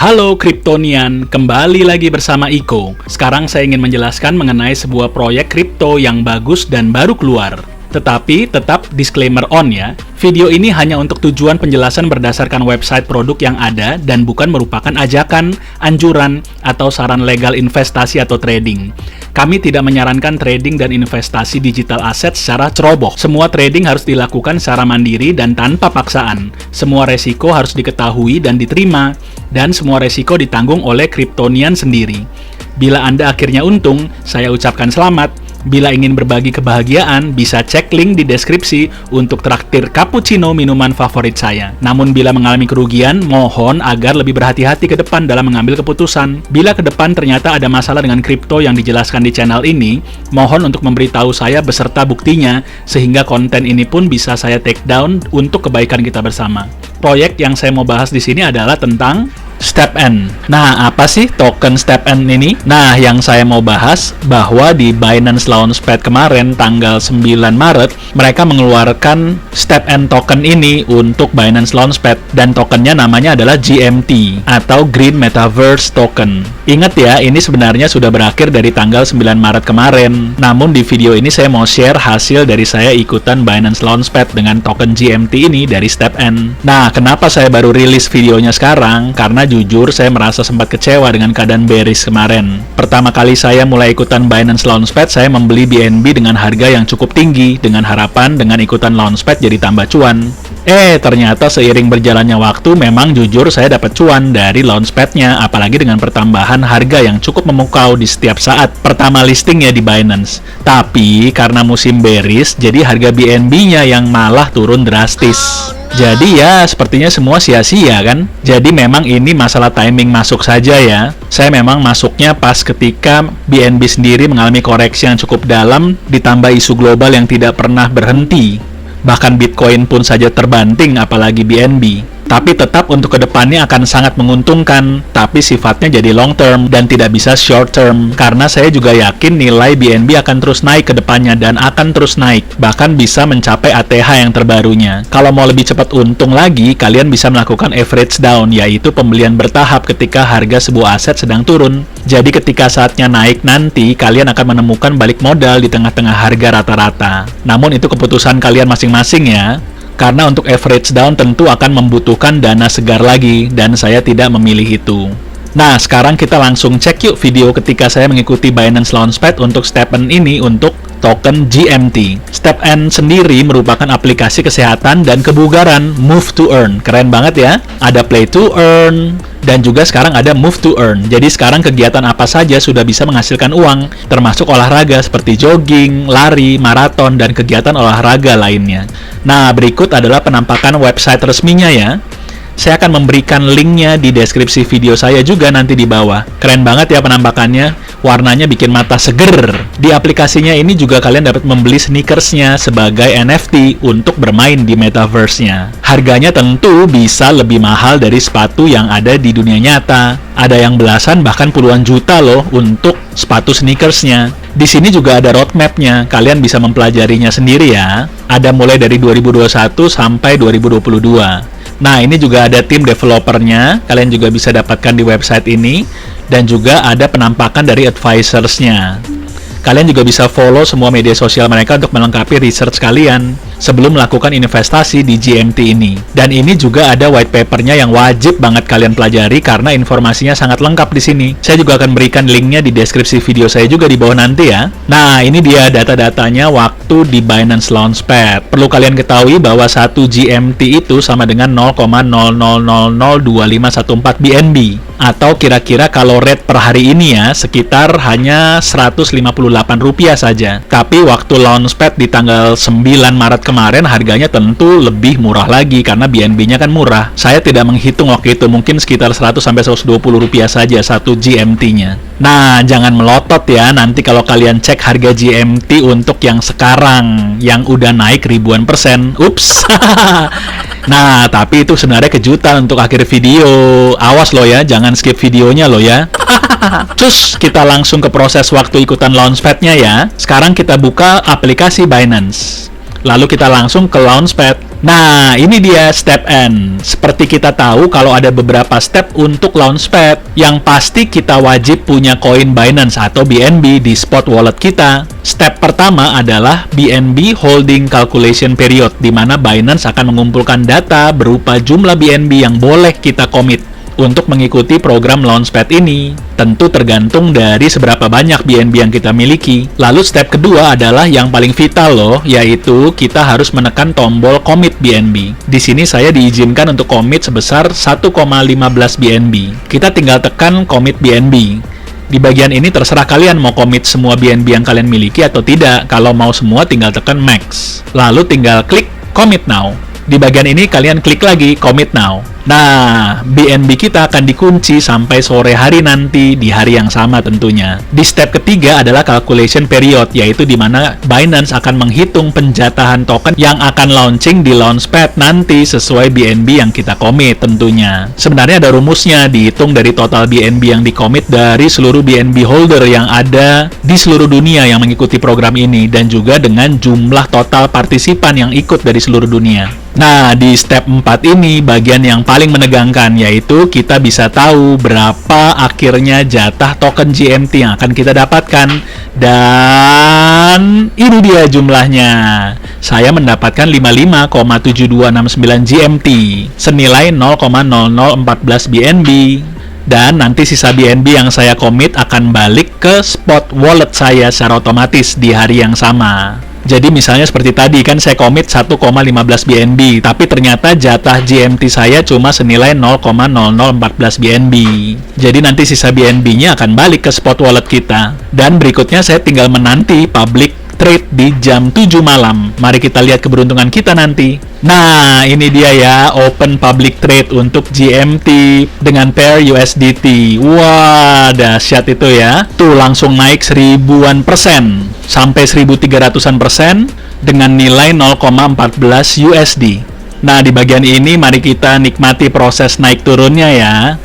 Halo Kryptonian, kembali lagi bersama Iko. Sekarang saya ingin menjelaskan mengenai sebuah proyek kripto yang bagus dan baru keluar. Tetapi tetap disclaimer on ya. Video ini hanya untuk tujuan penjelasan berdasarkan website produk yang ada dan bukan merupakan ajakan, anjuran, atau saran legal investasi atau trading. Kami tidak menyarankan trading dan investasi digital aset secara ceroboh. Semua trading harus dilakukan secara mandiri dan tanpa paksaan. Semua resiko harus diketahui dan diterima, dan semua resiko ditanggung oleh Kryptonian sendiri. Bila Anda akhirnya untung, saya ucapkan selamat. Bila ingin berbagi kebahagiaan, bisa cek link di deskripsi untuk traktir cappuccino minuman favorit saya. Namun bila mengalami kerugian, mohon agar lebih berhati-hati ke depan dalam mengambil keputusan. Bila ke depan ternyata ada masalah dengan kripto yang dijelaskan di channel ini, mohon untuk memberitahu saya beserta buktinya, sehingga konten ini pun bisa saya take down untuk kebaikan kita bersama. Proyek yang saya mau bahas di sini adalah tentang STEPN. Nah, apa sih token STEPN ini? Nah, yang saya mau bahas bahwa di Binance Launchpad kemarin tanggal 9 Maret, mereka mengeluarkan STEPN token ini untuk Binance Launchpad dan tokennya namanya adalah GMT atau Green Metaverse Token. Ingat ya, ini sebenarnya sudah berakhir dari tanggal 9 Maret kemarin. Namun di video ini saya mau share hasil dari saya ikutan Binance Launchpad dengan token GMT ini dari STEPN. Nah, kenapa saya baru rilis videonya sekarang? Karena jujur saya merasa sempat kecewa dengan keadaan bearish kemarin. Pertama kali saya mulai ikutan Binance Launchpad, saya membeli BNB dengan harga yang cukup tinggi dengan harapan dengan ikutan Launchpad jadi tambah cuan. Ternyata seiring berjalannya waktu memang jujur saya dapat cuan dari Launchpad-nya, apalagi dengan pertambahan harga yang cukup memukau di setiap saat pertama listingnya di Binance. Tapi karena musim bearish, jadi harga BNB-nya yang malah turun drastis. Jadi ya, sepertinya semua sia-sia kan? Jadi memang ini masalah timing masuk saja ya. Saya memang masuknya pas ketika BNB sendiri mengalami koreksi yang cukup dalam, ditambah isu global yang tidak pernah berhenti. Bahkan Bitcoin pun saja terbanting, apalagi BNB. Tapi tetap untuk kedepannya akan sangat menguntungkan, tapi sifatnya jadi long term dan tidak bisa short term. Karena saya juga yakin nilai BNB akan terus naik ke depannya dan akan terus naik, bahkan bisa mencapai ATH yang terbarunya. Kalau mau lebih cepat untung lagi, kalian bisa melakukan average down, yaitu pembelian bertahap ketika harga sebuah aset sedang turun. Jadi ketika saatnya naik nanti, kalian akan menemukan balik modal di tengah-tengah harga rata-rata. Namun itu keputusan kalian masing-masing ya. Karena untuk average down tentu akan membutuhkan dana segar lagi, dan saya tidak memilih itu. Nah, sekarang kita langsung cek yuk video ketika saya mengikuti Binance Launchpad untuk STEPN ini untuk token GMT. STEPN sendiri merupakan aplikasi kesehatan dan kebugaran Move to Earn. Keren banget ya. Ada Play to Earn, dan juga sekarang ada Move to Earn. Jadi sekarang kegiatan apa saja sudah bisa menghasilkan uang, termasuk olahraga seperti jogging, lari, maraton, dan kegiatan olahraga lainnya. Nah, berikut adalah penampakan website resminya ya. Saya akan memberikan linknya di deskripsi video saya juga nanti di bawah. Keren banget ya penampakannya, warnanya bikin mata seger. Di aplikasinya ini juga kalian dapat membeli sneakersnya sebagai NFT untuk bermain di metaverse-nya. Harganya tentu bisa lebih mahal dari sepatu yang ada di dunia nyata. Ada yang belasan bahkan puluhan juta loh untuk sepatu sneakersnya. Di sini juga ada roadmap-nya, kalian bisa mempelajarinya sendiri ya. Ada mulai dari 2021 sampai 2022. Nah, ini juga ada tim developernya, kalian juga bisa dapatkan di website ini, dan juga ada penampakan dari advisors-nya. Kalian juga bisa follow semua media sosial mereka untuk melengkapi research kalian sebelum melakukan investasi di GMT ini. Dan ini juga ada white paper-nya yang wajib banget kalian pelajari karena informasinya sangat lengkap di sini. Saya juga akan berikan linknya di deskripsi video saya juga di bawah nanti ya. Nah, ini dia data-datanya waktu di Binance Launchpad. Perlu kalian ketahui bahwa 1 GMT itu sama dengan 0,00002514 BNB. Atau kira-kira kalau rate per hari ini ya, sekitar hanya Rp158 saja. Tapi waktu Launchpad di tanggal 9 Maret kemarin harganya tentu lebih murah lagi karena BNB-nya kan murah. Saya tidak menghitung waktu itu, mungkin sekitar Rp100-120 saja satu GMT-nya. Nah, jangan melotot ya, nanti kalau kalian cek harga GMT untuk yang sekarang, yang udah naik ribuan %. Ups. Nah, tapi itu sebenarnya kejutan untuk akhir video. Awas loh ya, jangan skip videonya loh ya. Terus kita langsung ke proses waktu ikutan Launchpad-nya ya. Sekarang kita buka aplikasi Binance. Lalu kita langsung ke Launchpad. Nah, ini dia step N. Seperti kita tahu kalau ada beberapa step untuk Launchpad. Yang pasti kita wajib punya koin Binance atau BNB di spot wallet kita. Step pertama adalah BNB Holding Calculation Period, di mana Binance akan mengumpulkan data berupa jumlah BNB yang boleh kita commit untuk mengikuti program Launchpad ini. Tentu tergantung dari seberapa banyak BNB yang kita miliki. Lalu step kedua adalah yang paling vital loh, yaitu kita harus menekan tombol commit BNB. Di sini saya diizinkan untuk commit sebesar 1,15 BNB. Kita tinggal tekan commit BNB. Di bagian ini terserah kalian mau commit semua BNB yang kalian miliki atau tidak. Kalau mau semua tinggal tekan max. Lalu tinggal klik commit now. Di bagian ini kalian klik lagi commit now. Nah, BNB kita akan dikunci sampai sore hari nanti, di hari yang sama tentunya. Di step ketiga adalah calculation period, yaitu di mana Binance akan menghitung penjatahan token yang akan launching di Launchpad nanti sesuai BNB yang kita commit tentunya. Sebenarnya ada rumusnya, dihitung dari total BNB yang di-commit dari seluruh BNB holder yang ada di seluruh dunia yang mengikuti program ini, dan juga dengan jumlah total partisipan yang ikut dari seluruh dunia. Nah, di step 4 ini bagian yang paling menegangkan, yaitu kita bisa tahu berapa akhirnya jatah token GMT yang akan kita dapatkan. Dan ini dia jumlahnya. Saya mendapatkan 55,7269 GMT senilai 0,0014 BNB. Dan nanti sisa BNB yang saya commit akan balik ke spot wallet saya secara otomatis di hari yang sama. Jadi misalnya seperti tadi kan saya commit 1,15 BNB, tapi ternyata jatah GMT saya cuma senilai 0,0014 BNB. Jadi nanti sisa BNB-nya akan balik ke spot wallet kita. Dan berikutnya saya tinggal menanti public trade di jam 7 malam. Mari kita lihat keberuntungan kita nanti. Nah, ini dia ya, open public trade untuk GMT dengan pair USDT. Wah, dahsyat itu ya. Tuh langsung naik 1000-an% sampai 1300-an persen dengan nilai 0,14 USD. Nah, di bagian ini mari kita nikmati proses naik turunnya ya.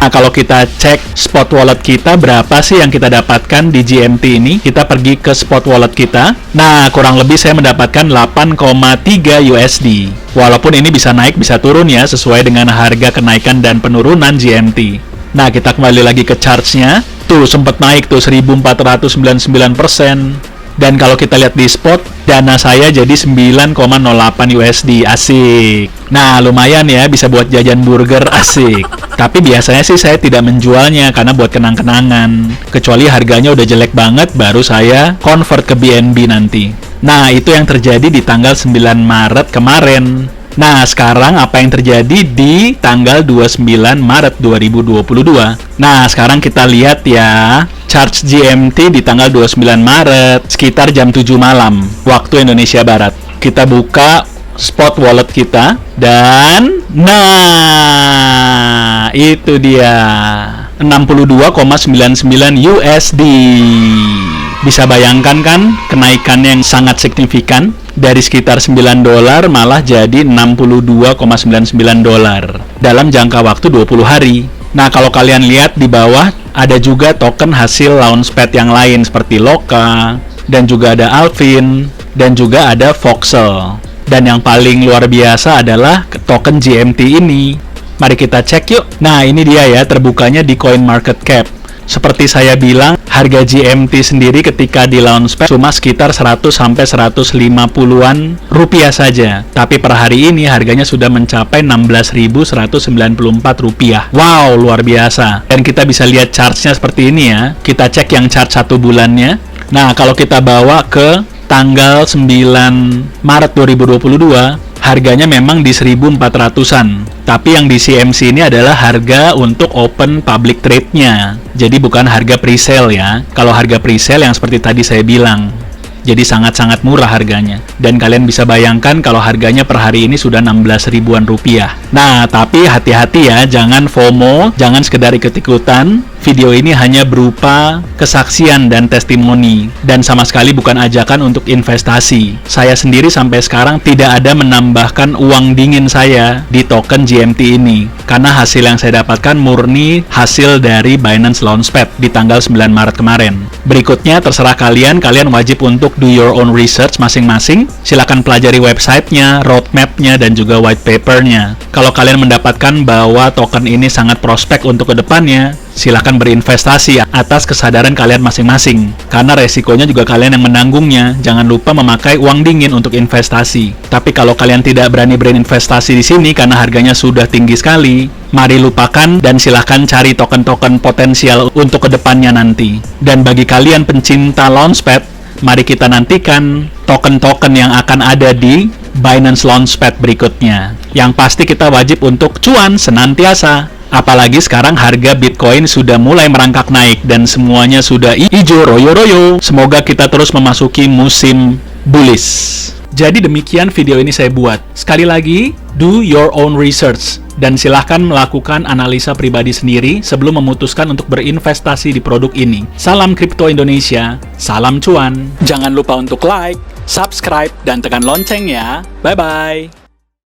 Nah, kalau kita cek spot wallet kita, berapa sih yang kita dapatkan di GMT ini? Kita pergi ke spot wallet kita. Nah, kurang lebih saya mendapatkan 8,3 USD. Walaupun ini bisa naik, bisa turun ya, sesuai dengan harga kenaikan dan penurunan GMT. Nah, kita kembali lagi ke charts-nya. Tuh, sempat naik tuh 1499%. Dan kalau kita lihat di spot, dana saya jadi 9,08 USD. Asik. Nah, lumayan ya, bisa buat jajan burger. Asik. Tapi biasanya sih saya tidak menjualnya karena buat kenang-kenangan. Kecuali harganya udah jelek banget, baru saya convert ke BNB nanti. Nah, itu yang terjadi di tanggal 9 Maret kemarin. Nah, sekarang apa yang terjadi di tanggal 29 Maret 2022? Nah, sekarang kita lihat ya. Charts GMT di tanggal 29 Maret, sekitar jam 7 malam, waktu Indonesia Barat. Kita buka spot wallet kita, dan nah, itu dia. 62,99 USD. Bisa bayangkan kan kenaikannya yang sangat signifikan, dari sekitar $9 malah jadi $62,99 dalam jangka waktu 20 hari. Nah, kalau kalian lihat di bawah ada juga token hasil Launchpad yang lain seperti Loka, dan juga ada Alvin, dan juga ada Voxel. Dan yang paling luar biasa adalah token GMT ini. Mari kita cek yuk. Nah, ini dia ya, terbukanya di CoinMarketCap. Seperti saya bilang, harga GMT sendiri ketika di Launchpad cuma sekitar 100-150-an rupiah saja. Tapi per hari ini harganya sudah mencapai 16.194 rupiah. Wow, luar biasa. Dan kita bisa lihat chartsnya seperti ini ya. Kita cek yang chart 1 bulannya. Nah, kalau kita bawa ke tanggal 9 Maret 2022, harganya memang di 1.400-an. Tapi yang di CMC ini adalah harga untuk open public trade-nya. Jadi bukan harga pre-sale ya. Kalau harga pre-sale yang seperti tadi saya bilang. Jadi sangat-sangat murah harganya. Dan kalian bisa bayangkan kalau harganya per hari ini sudah 16 ribuan rupiah. Nah, tapi hati-hati ya, jangan FOMO, jangan sekedar ikut-ikutan. video ini hanya berupa kesaksian dan testimoni, dan sama sekali bukan ajakan untuk investasi. Saya sendiri sampai sekarang tidak ada menambahkan uang dingin saya di token GMT ini, karena hasil yang saya dapatkan murni hasil dari Binance Launchpad di tanggal 9 Maret kemarin. Berikutnya terserah kalian wajib untuk do your own research masing-masing. Silakan pelajari websitenya, roadmapnya, dan juga white papernya. Kalau kalian mendapatkan bahwa token ini sangat prospek untuk kedepannya, silakan berinvestasi atas kesadaran kalian masing-masing. Karena resikonya juga kalian yang menanggungnya. Jangan lupa memakai uang dingin untuk investasi. Tapi kalau kalian tidak berani berinvestasi di sini karena harganya sudah tinggi sekali, mari lupakan dan silahkan cari token-token potensial untuk kedepannya nanti. Dan bagi kalian pencinta Launchpad, mari kita nantikan token-token yang akan ada di Binance Launchpad berikutnya. Yang pasti kita wajib untuk cuan senantiasa. Apalagi sekarang harga Bitcoin sudah mulai merangkak naik dan semuanya sudah hijau royo-royo. Semoga kita terus memasuki musim bullish. Jadi demikian video ini saya buat. Sekali lagi, do your own research. Dan silahkan melakukan analisa pribadi sendiri sebelum memutuskan untuk berinvestasi di produk ini. Salam Kripto Indonesia, salam cuan. Jangan lupa untuk like, subscribe, dan tekan lonceng ya. Bye-bye.